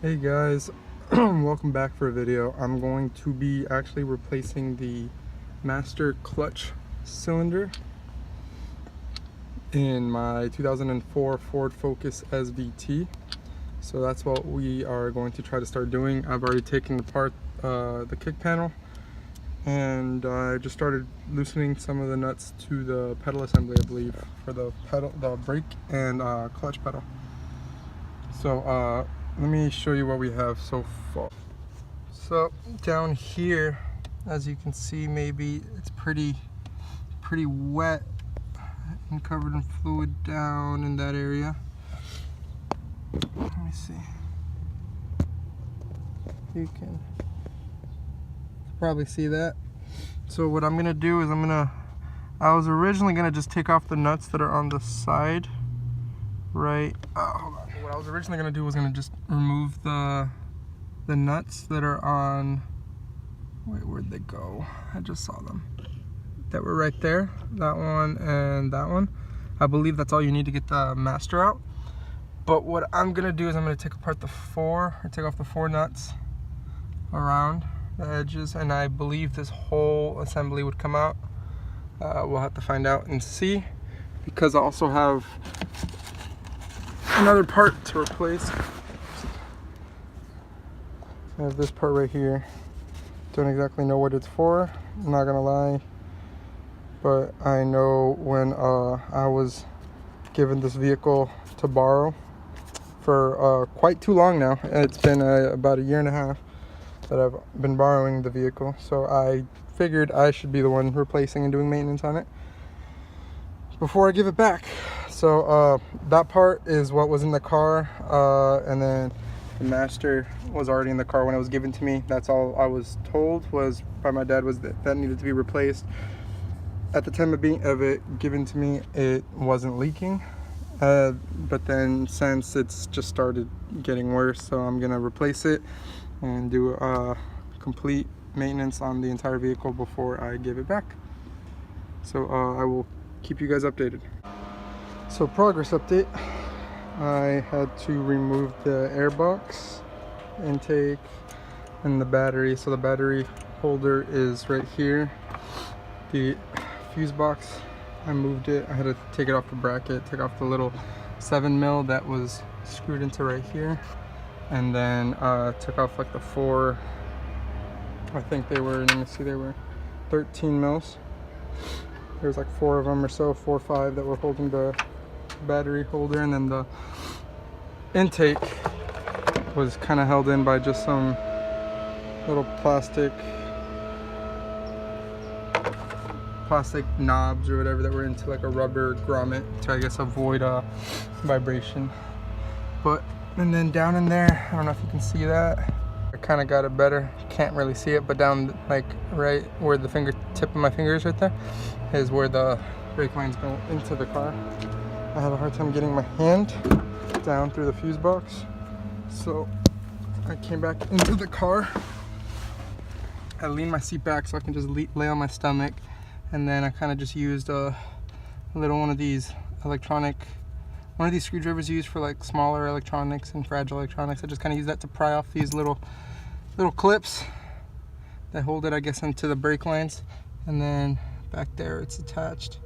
Hey guys, welcome back for a video. I'm going to be actually replacing the master clutch cylinder in my 2004 Ford Focus SVT. So that's what we are going to try to start doing. I've already taken apart the kick panel, and I just started loosening some of the nuts to the pedal assembly, I believe, for the brake and clutch pedal. So let me show you what we have so far. So down here, as you can see, maybe it's pretty wet and covered in fluid down in that area. Let me see. You can probably see that. So what I'm gonna do is I was originally gonna just take off the nuts that are on the side, right? Hold on. What I was originally gonna do was just remove the nuts that are on, wait, where'd they go? I just saw them. That were right there, that one and that one. I believe that's all you need to get the master out. But what I'm gonna do is I'm gonna take apart take off the four nuts around the edges, and I believe this whole assembly would come out. We'll have to find out and see, because I also have another part to replace. I have this part right here. Don't exactly know what it's for, I'm not gonna lie, but I know when I was given this vehicle to borrow for quite too long now. It's been about a year and a half that I've been borrowing the vehicle, so I figured I should be the one replacing and doing maintenance on it before I give it back. So that part is what was in the car, and then the master was already in the car when it was given to me. That's all I was told was by my dad, was that needed to be replaced. At the time of it given to me, it wasn't leaking, but then since it's just started getting worse, so I'm gonna replace it and do a complete maintenance on the entire vehicle before I give it back. So I will keep you guys updated. So progress update. I had to remove the airbox intake and the battery. So the battery holder is right here. The fuse box, I moved it. I had to take it off the bracket, take off the little 7mm that was screwed into right here, and then took off like the four, I think they were, let me see, they were 13mm. There's like 4 of them or so, 4 or 5 that were holding the battery holder, and then the intake was kind of held in by just some little plastic knobs or whatever that were into like a rubber grommet to, I guess, avoid vibration. And then down in there, I don't know if you can see that, I kind of got it better, can't really see it, but down like right where the fingertip of my finger is right there is where the brake lines go into the car. I had a hard time getting my hand down through the fuse box, so I came back into the car. I leaned my seat back so I can just lay on my stomach, and then I kind of just used a little one of these screwdrivers used for like smaller electronics and fragile electronics. I just kind of use that to pry off these little clips that hold it, I guess, into the brake lines, and then back there it's attached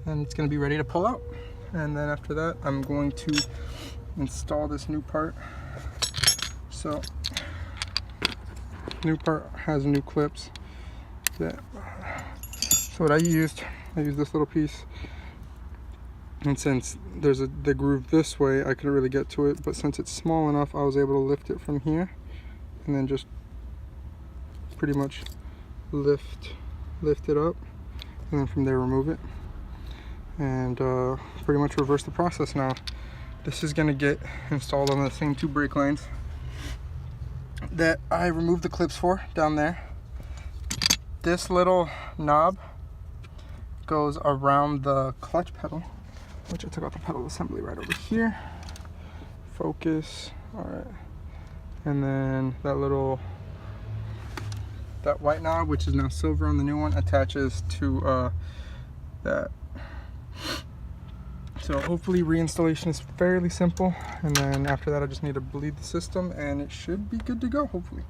and it's going to be ready to pull out. And then after that, I'm going to install this new part. So new part has new clips. So what I used this little piece, and since there's the groove this way, I couldn't really get to it, but since it's small enough, I was able to lift it from here and then just pretty much lift it up, and then from there remove it, and pretty much reverse the process. Now this is going to get installed on the same 2 brake lines that I removed the clips for down there. This little knob goes around the clutch pedal, which I took out the pedal assembly right over here. Focus, all right. And then that white knob, which is now silver on the new one, attaches to So hopefully reinstallation is fairly simple, and then after that I just need to bleed the system and it should be good to go, hopefully.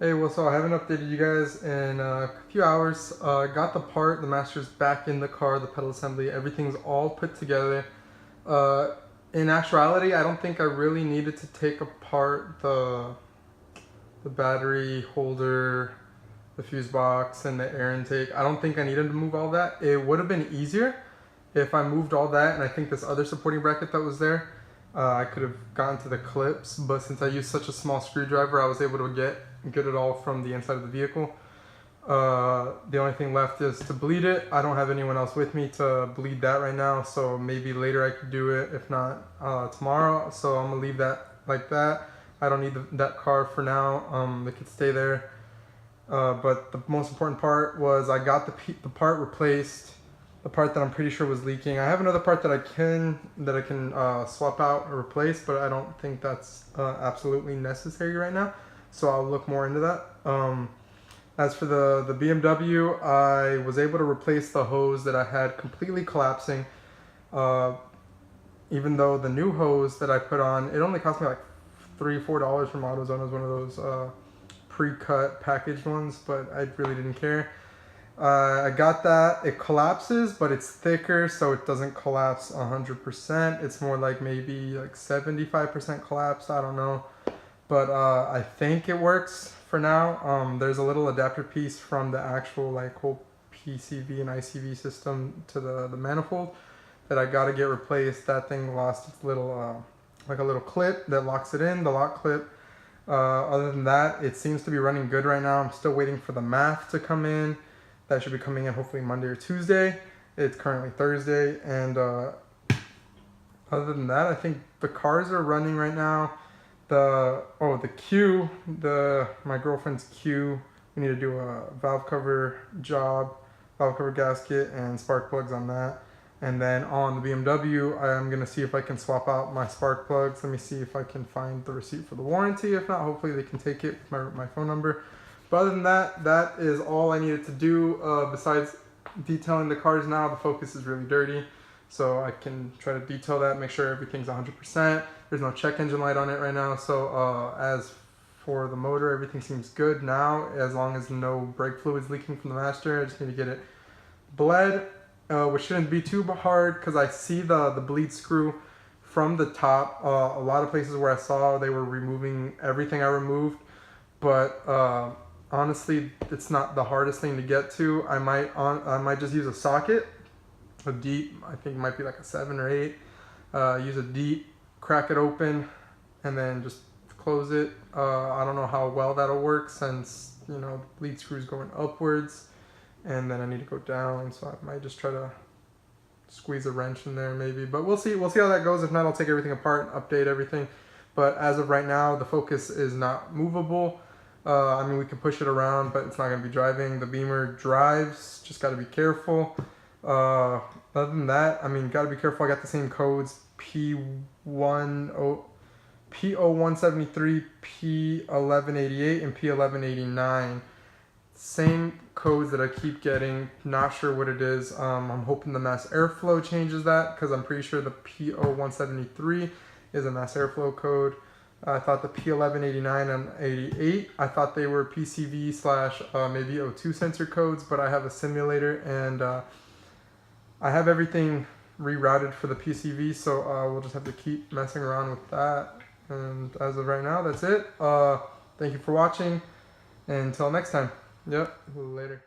Hey, well, so I haven't updated you guys in a few hours. Got the part, the master's back in the car, the pedal assembly, everything's all put together. In actuality, I don't think I really needed to take apart the battery holder, the fuse box, and the air intake. I don't think I needed to move all that. It would have been easier if I moved all that, and I think this other supporting bracket that was there, I could have gotten to the clips, but since I used such a small screwdriver, I was able to get it all from the inside of the vehicle. The only thing left is to bleed it. I don't have anyone else with me to bleed that right now, so maybe later I could do it, if not tomorrow. So I'm gonna leave that like that. I don't need that car for now. It could stay there. But the most important part was I got the part replaced, the part that I'm pretty sure was leaking. I have another part that I can swap out or replace, but I don't think that's absolutely necessary right now. So I'll look more into that. As for the BMW, I was able to replace the hose that I had completely collapsing. Even though the new hose that I put on, it only cost me like $3 or $4 from AutoZone. It was one of those pre-cut packaged ones, but I really didn't care. I got that. It collapses, but it's thicker, so it doesn't collapse 100%. It's more like maybe like 75% collapsed. I don't know. But I think it works for now. There's a little adapter piece from the actual like whole PCV and ICV system to the manifold that I gotta get replaced. That thing lost its little like a little clip that locks it in, the lock clip. Other than that, it seems to be running good right now. I'm still waiting for the math to come in. That should be coming in hopefully Monday or Tuesday. It's currently Thursday, and other than that, I think the cars are running right now. The Q, my girlfriend's Q, we need to do a valve cover job, valve cover gasket, and spark plugs on that. And then on the BMW, I'm gonna see if I can swap out my spark plugs. Let me see if I can find the receipt for the warranty. If not, hopefully they can take it with my phone number. But other than that, that is all I needed to do. Besides detailing the cars now, the Focus is really dirty. So I can try to detail that, make sure everything's 100%. There's no check engine light on it right now. So as for the motor, everything seems good now, as long as no brake fluid is leaking from the master. I just need to get it bled, which shouldn't be too hard because I see the bleed screw from the top. A lot of places where I saw they were removing everything I removed, but honestly, it's not the hardest thing to get to. I might just use a socket, a deep, I think it might be like a 7 or 8. Use a deep, crack it open, and then just close it. I don't know how well that'll work since, you know, the bleed screw's going upwards, and then I need to go down, so I might just try to squeeze a wrench in there maybe. But we'll see how that goes. If not, I'll take everything apart and update everything. But as of right now, the Focus is not movable. I mean, we can push it around, but it's not going to be driving. The Beamer drives, just got to be careful. Other than that, I mean, got to be careful. I got the same codes, P0173, P1188, and P1189. Same codes that I keep getting. Not sure what it is. I'm hoping the mass airflow changes that, because I'm pretty sure the P0173 is a mass airflow code. I thought the P1189 and 88, I thought they were PCV / maybe O2 sensor codes, but I have a simulator, and I have everything rerouted for the PCV, so we'll just have to keep messing around with that. And as of right now, that's it. Thank you for watching, and until next time. Yep, later.